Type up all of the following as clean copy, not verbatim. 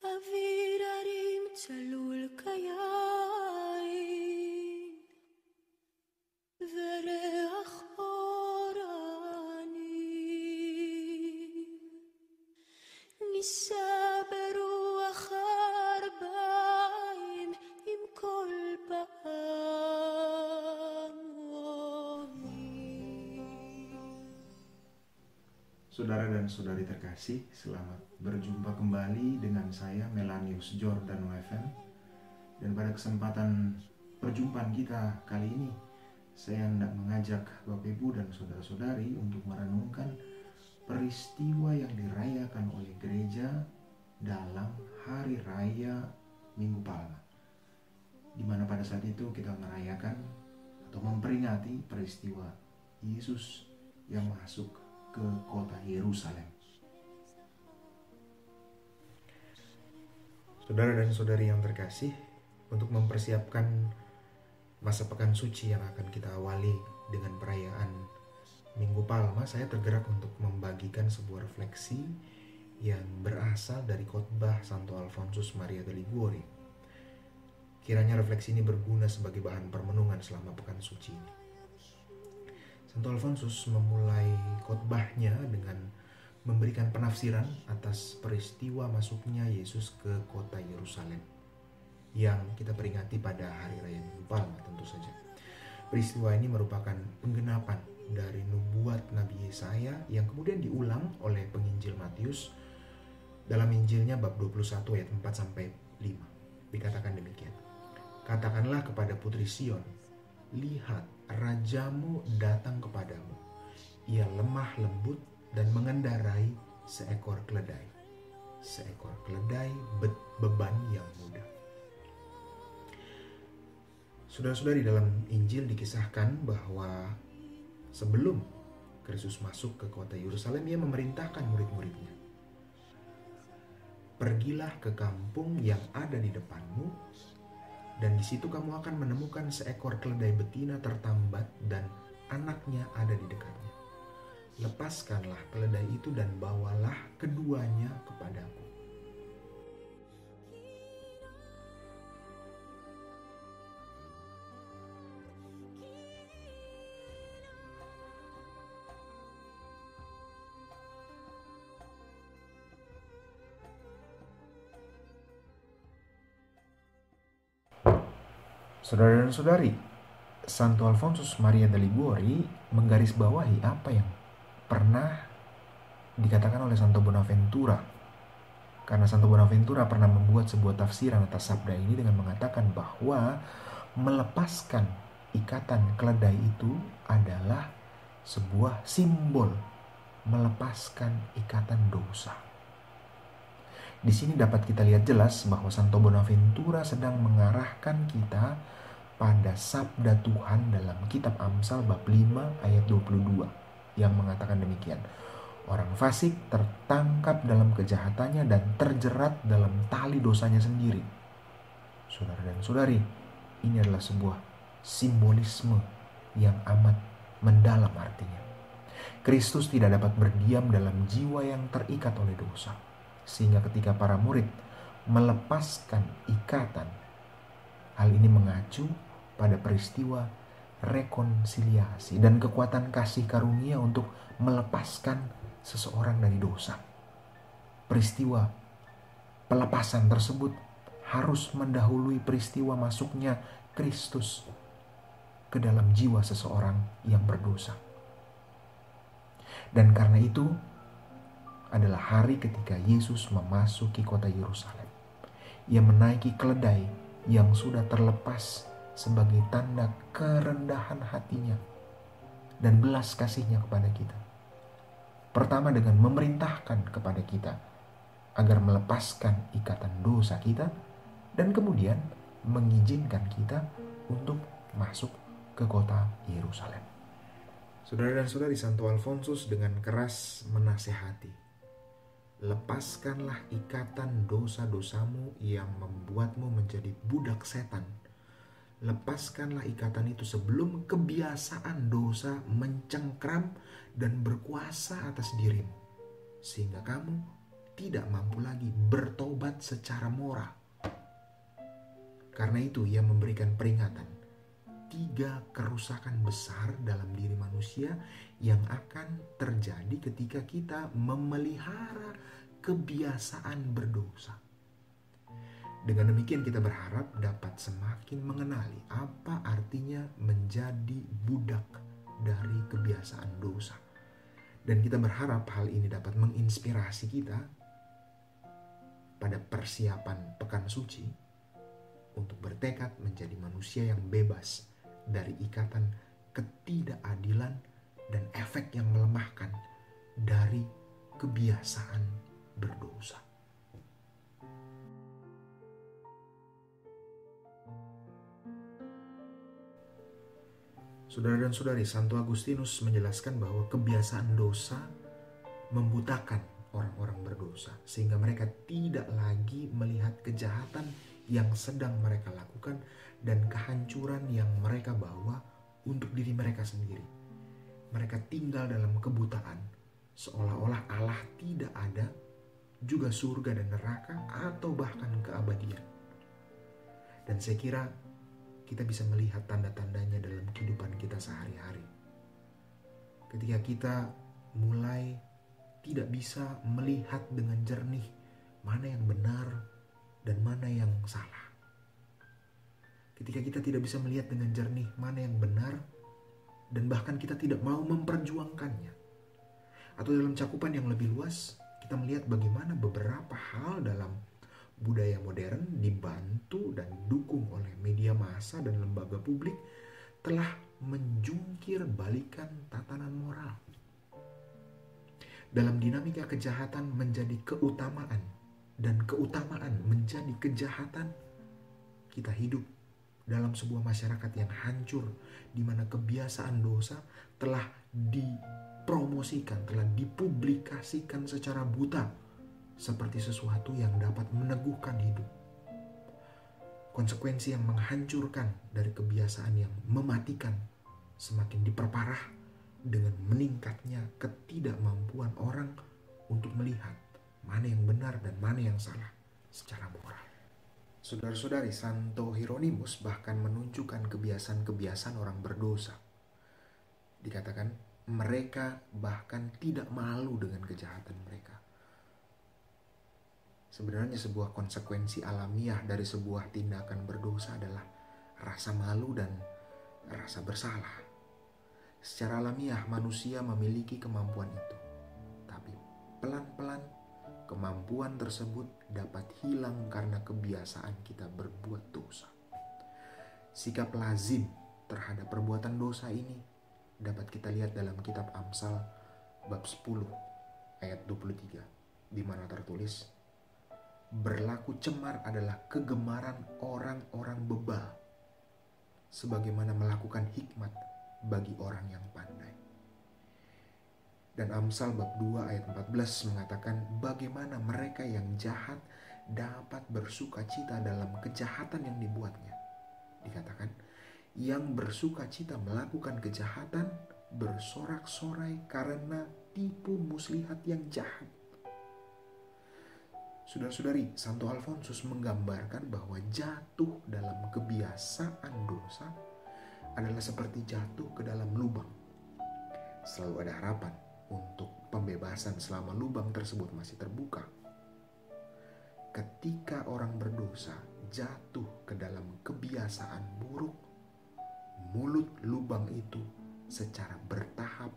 אוויר הרים צלול כיין וריח אורנים נישא ברוח ארבעים עם כל Saudara dan saudari terkasih, selamat berjumpa kembali dengan saya Melanius Jordan WFM. Dan pada kesempatan perjumpaan kita kali ini, saya hendak mengajak Bapak Ibu dan saudara-saudari untuk merenungkan peristiwa yang dirayakan oleh gereja dalam hari raya Minggu Palma, di mana pada saat itu kita merayakan atau memperingati peristiwa Yesus yang masuk ke kota Yerusalem. Saudara dan saudari yang terkasih, untuk mempersiapkan masa pekan suci yang akan kita awali dengan perayaan Minggu Palma, saya tergerak untuk membagikan sebuah refleksi yang berasal dari khotbah Santo Alfonsus Maria de Liguori. Kiranya refleksi ini berguna sebagai bahan permenungan selama pekan suci ini. Santo Alfonsus memulai khotbahnya dengan memberikan penafsiran atas peristiwa masuknya Yesus ke kota Yerusalem yang kita peringati pada hari raya Minggu Palma tentu saja. Peristiwa ini merupakan penggenapan dari nubuat Nabi Yesaya yang kemudian diulang oleh penginjil Matius dalam Injilnya bab 21 ayat 4 sampai 5. Dikatakan demikian. Katakanlah kepada putri Sion, lihat, rajamu datang kepadamu. Ia lemah lembut dan mengendarai seekor keledai. Seekor keledai beban yang mudah. Saudara-saudari, dalam Injil dikisahkan bahwa sebelum Kristus masuk ke kota Yerusalem, ia memerintahkan murid-muridnya. Pergilah ke kampung yang ada di depanmu, dan di situ kamu akan menemukan seekor keledai betina tertambat dan anaknya ada di dekatnya. Lepaskanlah keledai itu dan bawalah keduanya kepadaku. Saudara dan saudari, Santo Alfonsus Maria de Liguori menggarisbawahi apa yang pernah dikatakan oleh Santo Bonaventura. Karena Santo Bonaventura pernah membuat sebuah tafsiran atas sabda ini dengan mengatakan bahwa melepaskan ikatan keledai itu adalah sebuah simbol melepaskan ikatan dosa. Di sini dapat kita lihat jelas bahwa Santo Bonaventura sedang mengarahkan kita pada sabda Tuhan dalam kitab Amsal bab 5 ayat 22 yang mengatakan demikian. Orang fasik tertangkap dalam kejahatannya dan terjerat dalam tali dosanya sendiri. Saudara dan saudari, ini adalah sebuah simbolisme yang amat mendalam artinya. Kristus tidak dapat berdiam dalam jiwa yang terikat oleh dosa. Sehingga ketika para murid melepaskan ikatan, hal ini mengacu pada peristiwa rekonsiliasi dan kekuatan kasih karunia untuk melepaskan seseorang dari dosa. Peristiwa pelepasan tersebut harus mendahului peristiwa masuknya Kristus ke dalam jiwa seseorang yang berdosa. Dan karena itu adalah hari ketika Yesus memasuki kota Yerusalem. Ia menaiki keledai yang sudah terlepas sebagai tanda kerendahan hatinya dan belas kasihnya kepada kita. Pertama dengan memerintahkan kepada kita agar melepaskan ikatan dosa kita, dan kemudian mengizinkan kita untuk masuk ke kota Yerusalem. Saudara dan saudari, Santo Alfonsus dengan keras menasehati, lepaskanlah ikatan dosa-dosamu yang membuatmu menjadi budak setan. Lepaskanlah ikatan itu sebelum kebiasaan dosa mencengkram dan berkuasa atas dirimu, sehingga kamu tidak mampu lagi bertobat secara moral. Karena itu ia memberikan peringatan. 3 kerusakan besar dalam diri manusia yang akan terjadi ketika kita memelihara kebiasaan berdosa. Dengan demikian kita berharap dapat semakin mengenali apa artinya menjadi budak dari kebiasaan dosa. Dan kita berharap hal ini dapat menginspirasi kita pada persiapan Pekan Suci untuk bertekad menjadi manusia yang bebas dari ikatan ketidakadilan dan efek yang melemahkan dari kebiasaan berdosa. Saudara dan saudari, Santo Agustinus menjelaskan bahwa kebiasaan dosa membutakan orang-orang berdosa sehingga mereka tidak lagi melihat kejahatan yang sedang mereka lakukan dan kehancuran yang mereka bawa untuk diri mereka sendiri. Mereka tinggal dalam kebutaan, seolah-olah Allah tidak ada, juga surga dan neraka atau bahkan keabadian. Dan saya kira kita bisa melihat tanda-tandanya dalam kehidupan kita sehari-hari. Ketika kita mulai tidak bisa melihat dengan jernih mana yang benar dan mana yang salah. Ketika kita tidak bisa melihat dengan jernih mana yang benar dan bahkan kita tidak mau memperjuangkannya. Atau dalam cakupan yang lebih luas, kita melihat bagaimana beberapa hal dalam budaya modern dibantu dan didukung oleh media massa dan lembaga publik telah menjungkir balikan tatanan moral. Dalam dinamika kejahatan menjadi keutamaan dan keutamaan menjadi kejahatan, kita hidup dalam sebuah masyarakat yang hancur di mana kebiasaan dosa telah dipromosikan, telah dipublikasikan secara buta seperti sesuatu yang dapat meneguhkan hidup. Konsekuensi yang menghancurkan dari kebiasaan yang mematikan semakin diperparah dengan meningkatnya ketidakmampuan orang untuk melihat mana yang benar dan mana yang salah secara moral. Saudara-saudari, Santo Hieronymus bahkan menunjukkan kebiasaan-kebiasaan orang berdosa. Dikatakan mereka bahkan tidak malu dengan kejahatan mereka. Sebenarnya sebuah konsekuensi alamiah dari sebuah tindakan berdosa adalah rasa malu dan rasa bersalah. Secara alamiah manusia memiliki kemampuan itu. Tapi pelan-pelan kemampuan tersebut dapat hilang karena kebiasaan kita berbuat dosa. Sikap lazim terhadap perbuatan dosa ini dapat kita lihat dalam kitab Amsal bab 10 ayat 23 di mana tertulis, berlaku cemar adalah kegemaran orang-orang bebal, sebagaimana melakukan hikmat bagi orang yang pandai. Dan Amsal bab 2 ayat 14 mengatakan bagaimana mereka yang jahat dapat bersuka cita dalam kejahatan yang dibuatnya. Dikatakan, yang bersuka cita melakukan kejahatan bersorak-sorai karena tipu muslihat yang jahat. Saudara-saudari, Santo Alfonsus menggambarkan bahwa jatuh dalam kebiasaan dosa adalah seperti jatuh ke dalam lubang. Selalu ada harapan untuk pembebasan selama lubang tersebut masih terbuka. Ketika orang berdosa jatuh ke dalam kebiasaan buruk, mulut lubang itu secara bertahap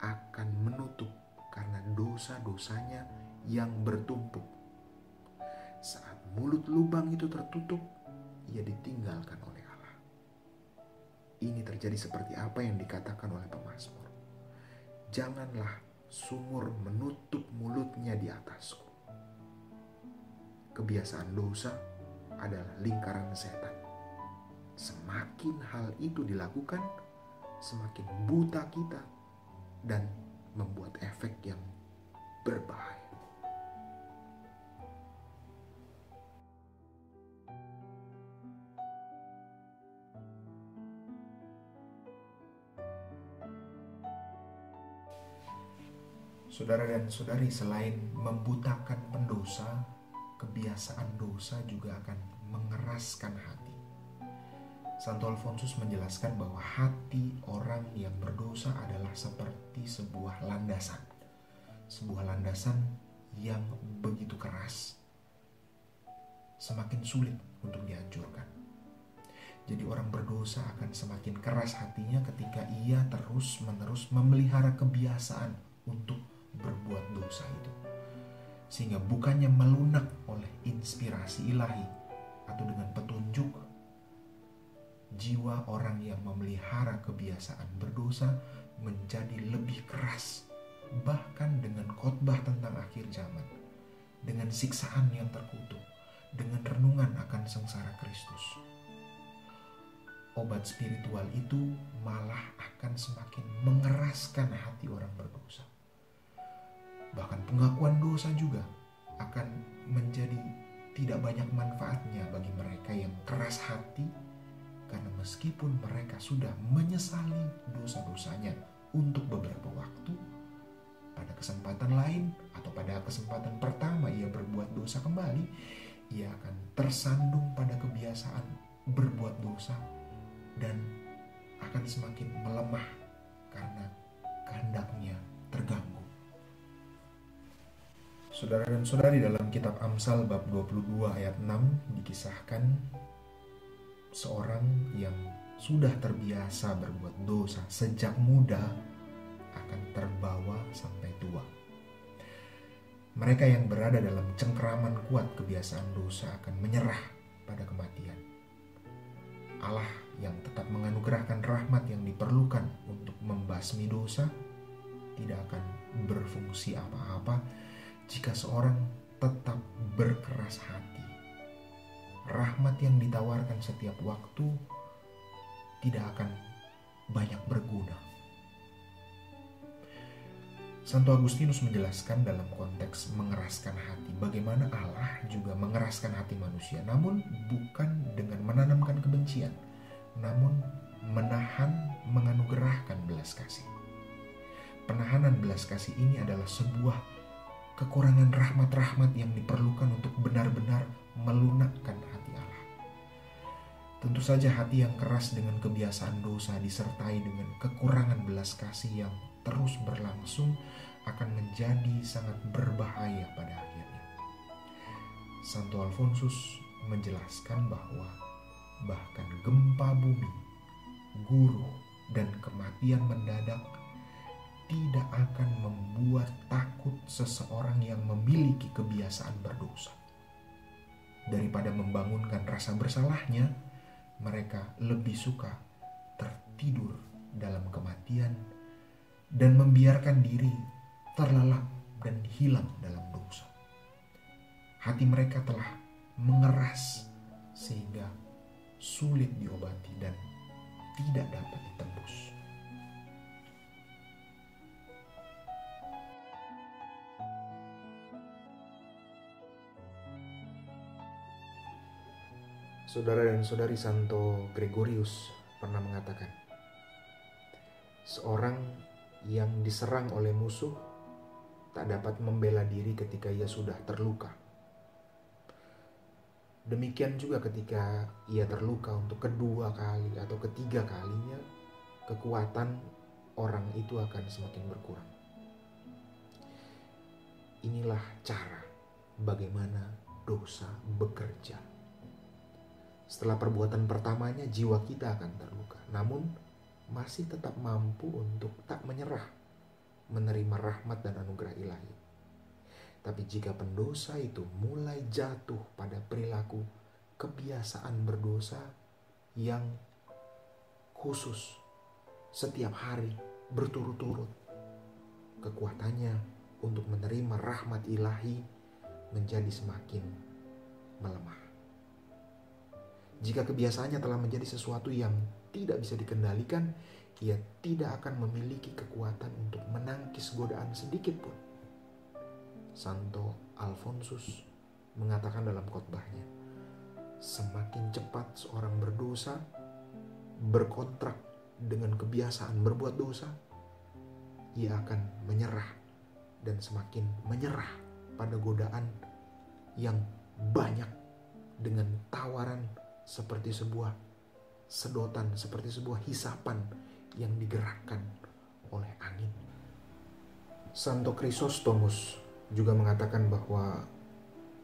akan menutup karena dosa-dosanya yang bertumpuk. Saat mulut lubang itu tertutup, ia ditinggalkan oleh Allah. Ini terjadi seperti apa yang dikatakan oleh pemazmur. Janganlah sumur menutup mulutnya di atasku. Kebiasaan dosa adalah lingkaran setan. Semakin hal itu dilakukan, semakin buta kita dan membuat efek yang berbahaya. Saudara dan saudari, selain membutakan pendosa, kebiasaan dosa juga akan mengeraskan hati. Santo Alfonsus menjelaskan bahwa hati orang yang berdosa adalah seperti sebuah landasan. Sebuah landasan yang begitu keras, semakin sulit untuk dihancurkan. Jadi orang berdosa akan semakin keras hatinya ketika ia terus-menerus memelihara kebiasaan untuk berbuat dosa itu. Sehingga bukannya melunak oleh inspirasi ilahi atau dengan petunjuk, jiwa orang yang memelihara kebiasaan berdosa menjadi lebih keras, bahkan dengan khotbah tentang akhir zaman, dengan siksaan yang terkutuk, dengan renungan akan sengsara Kristus. Obat spiritual itu malah akan semakin mengeraskan hati orang berdosa. Bahkan pengakuan dosa juga akan menjadi tidak banyak manfaatnya bagi mereka yang keras hati, karena meskipun mereka sudah menyesali dosa-dosanya untuk beberapa waktu, pada kesempatan lain atau pada kesempatan pertama ia berbuat dosa kembali, ia akan tersandung pada kebiasaan berbuat dosa dan akan semakin melemah karena kehendaknya terganggu. Saudara dan saudari, dalam kitab Amsal bab 22 ayat 6 dikisahkan seorang yang sudah terbiasa berbuat dosa sejak muda akan terbawa sampai tua. Mereka yang berada dalam cengkeraman kuat kebiasaan dosa akan menyerah pada kematian. Allah yang tetap menganugerahkan rahmat yang diperlukan untuk membasmi dosa tidak akan berfungsi apa-apa jika seorang tetap berkeras hati. Rahmat yang ditawarkan setiap waktu tidak akan banyak berguna. Santo Agustinus menjelaskan dalam konteks mengeraskan hati, bagaimana Allah juga mengeraskan hati manusia, namun bukan dengan menanamkan kebencian, namun menahan, menganugerahkan belas kasih. Penahanan belas kasih ini adalah sebuah kekurangan rahmat-rahmat yang diperlukan untuk benar-benar melunakkan hati Allah. Tentu saja hati yang keras dengan kebiasaan dosa disertai dengan kekurangan belas kasih yang terus berlangsung akan menjadi sangat berbahaya pada akhirnya. Santo Alfonsus menjelaskan bahwa bahkan gempa bumi, guru, dan kematian mendadak tidak akan membuat takut seseorang yang memiliki kebiasaan berdosa. Daripada membangunkan rasa bersalahnya, mereka lebih suka tertidur dalam kematian dan membiarkan diri terlelap dan hilang dalam dosa. Hati mereka telah mengeras sehingga sulit diobati dan tidak dapat ditembus. Saudara dan saudari, Santo Gregorius pernah mengatakan, seorang yang diserang oleh musuh tak dapat membela diri ketika ia sudah terluka. Demikian juga ketika ia terluka untuk kedua kali atau ketiga kalinya, kekuatan orang itu akan semakin berkurang. Inilah cara bagaimana dosa bekerja. Setelah perbuatan pertamanya, jiwa kita akan terluka, namun masih tetap mampu untuk tak menyerah, menerima rahmat dan anugerah ilahi. Tapi jika pendosa itu mulai jatuh pada perilaku kebiasaan berdosa yang khusus setiap hari berturut-turut, kekuatannya untuk menerima rahmat ilahi menjadi semakin melemah. Jika kebiasaannya telah menjadi sesuatu yang tidak bisa dikendalikan, ia tidak akan memiliki kekuatan untuk menangkis godaan sedikit pun. Santo Alfonsus mengatakan dalam khotbahnya, semakin cepat seorang berdosa berkontrak dengan kebiasaan berbuat dosa, ia akan menyerah dan semakin menyerah pada godaan yang banyak dengan tawaran seperti sebuah sedotan, seperti sebuah hisapan yang digerakkan oleh angin. Santo Chrysostomus juga mengatakan bahwa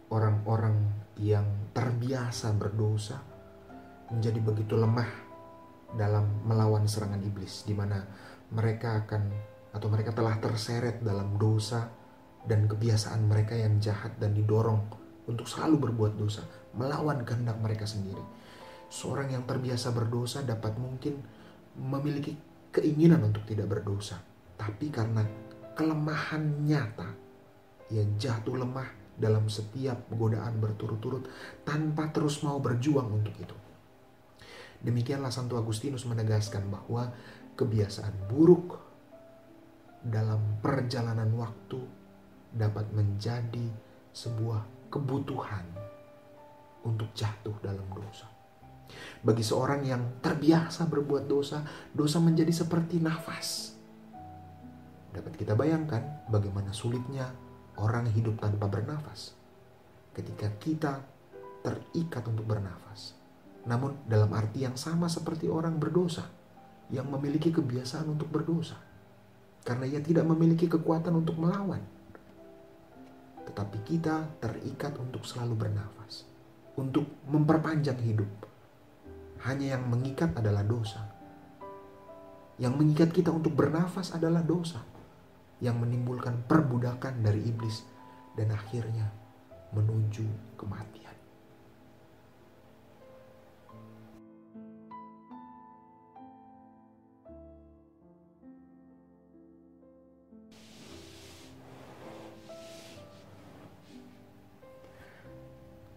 orang-orang yang terbiasa berdosa menjadi begitu lemah dalam melawan serangan iblis, di mana mereka telah terseret dalam dosa dan kebiasaan mereka yang jahat dan didorong untuk selalu berbuat dosa, melawan kehendak mereka sendiri. Seorang yang terbiasa berdosa dapat mungkin memiliki keinginan untuk tidak berdosa, tapi karena kelemahan nyata, ia jatuh lemah dalam setiap godaan berturut-turut tanpa terus mau berjuang untuk itu. Demikianlah Santo Agustinus menegaskan bahwa kebiasaan buruk dalam perjalanan waktu dapat menjadi sebuah kebutuhan untuk jatuh dalam dosa. Bagi seorang yang terbiasa berbuat dosa, dosa menjadi seperti nafas. Dapat kita bayangkan bagaimana sulitnya orang hidup tanpa bernafas ketika kita terikat untuk bernafas. Namun dalam arti yang sama seperti orang berdosa yang memiliki kebiasaan untuk berdosa, karena ia tidak memiliki kekuatan untuk melawan. Tetapi kita terikat untuk selalu bernafas, untuk memperpanjang hidup. Hanya yang mengikat adalah dosa. Yang mengikat kita untuk bernafas adalah dosa, yang menimbulkan perbudakan dari iblis dan akhirnya menuju kematian.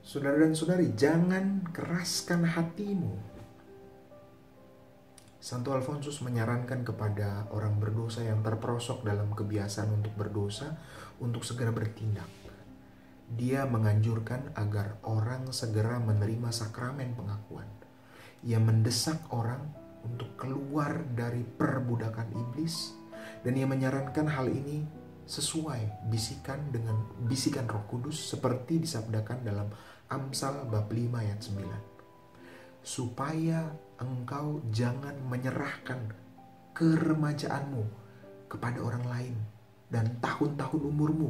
Saudara dan saudari, jangan keraskan hatimu. Santo Alfonsus menyarankan kepada orang berdosa yang terperosok dalam kebiasaan untuk berdosa untuk segera bertindak. Dia menganjurkan agar orang segera menerima sakramen pengakuan. Ia mendesak orang untuk keluar dari perbudakan iblis, dan ia menyarankan hal ini sesuai bisikan Roh Kudus seperti disabdakan dalam Amsal bab 5 ayat 9. Supaya engkau jangan menyerahkan keremajaanmu kepada orang lain dan tahun-tahun umurmu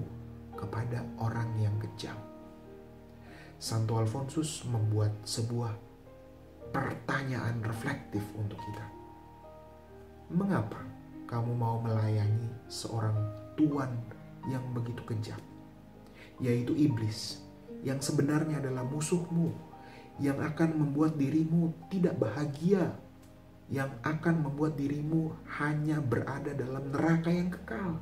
kepada orang yang kejam. Santo Alfonsus membuat sebuah pertanyaan reflektif untuk kita. Mengapa kamu mau melayani seorang tuan yang begitu kejam, yaitu iblis, yang sebenarnya adalah musuhmu, yang akan membuat dirimu tidak bahagia, yang akan membuat dirimu hanya berada dalam neraka yang kekal?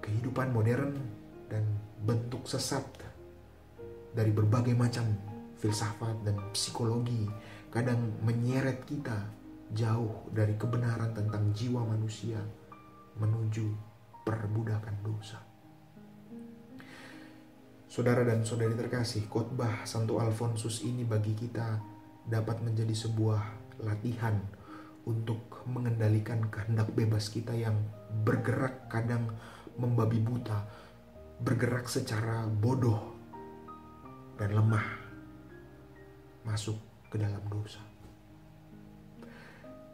Kehidupan modern dan bentuk sesat dari berbagai macam filsafat dan psikologi kadang menyeret kita jauh dari kebenaran tentang jiwa manusia menuju perbudakan dosa. Saudara dan saudari terkasih, khotbah Santo Alfonsus ini bagi kita dapat menjadi sebuah latihan untuk mengendalikan kehendak bebas kita yang bergerak kadang membabi buta, bergerak secara bodoh dan lemah, masuk ke dalam dosa.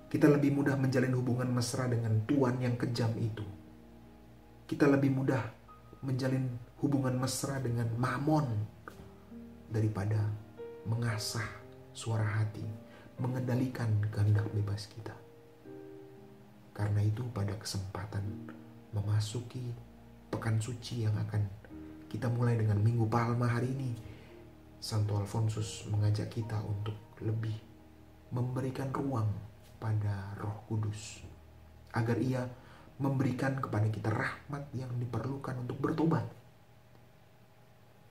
Kita lebih mudah menjalin hubungan mesra dengan tuan yang kejam itu. Kita lebih mudah menjalin hubungan mesra dengan mamon daripada mengasah suara hati, mengendalikan kehendak bebas kita. Karena itu pada kesempatan memasuki pekan suci yang akan kita mulai dengan Minggu Palma hari ini, Santo Alfonsus mengajak kita untuk lebih memberikan ruang pada Roh Kudus agar ia memberikan kepada kita rahmat yang diperlukan untuk bertobat.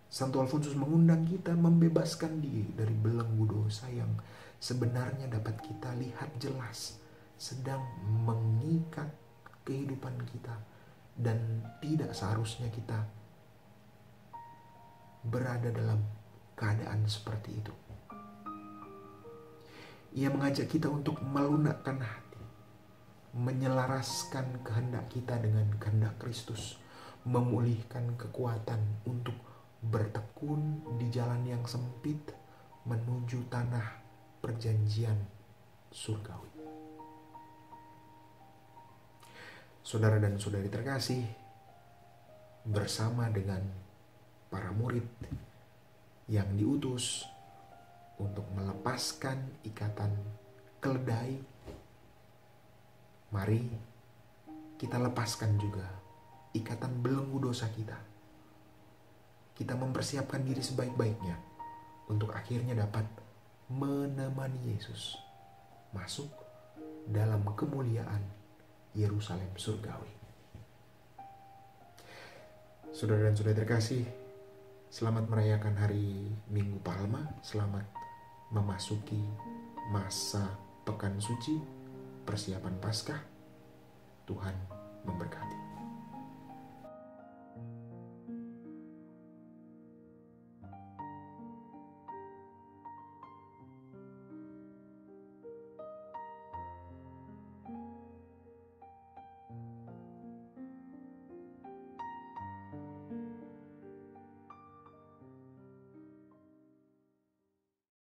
Santo Alfonsus mengundang kita membebaskan diri dari belenggu dosa yang sebenarnya dapat kita lihat jelas sedang mengikat kehidupan kita dan tidak seharusnya kita berada dalam keadaan seperti itu. Ia mengajak kita untuk melunakkan hati, menyelaraskan kehendak kita dengan kehendak Kristus, memulihkan kekuatan untuk bertekun di jalan yang sempit menuju tanah perjanjian surgawi. Saudara dan saudari terkasih, bersama dengan para murid yang diutus untuk melepaskan ikatan keledai, mari kita lepaskan juga ikatan belenggu dosa kita. Kita mempersiapkan diri sebaik-baiknya untuk akhirnya dapat menemani Yesus masuk dalam kemuliaan Yerusalem surgawi. Saudara dan saudari terkasih, selamat merayakan hari Minggu Palma, selamat memasuki masa Pekan Suci, persiapan Paskah. Tuhan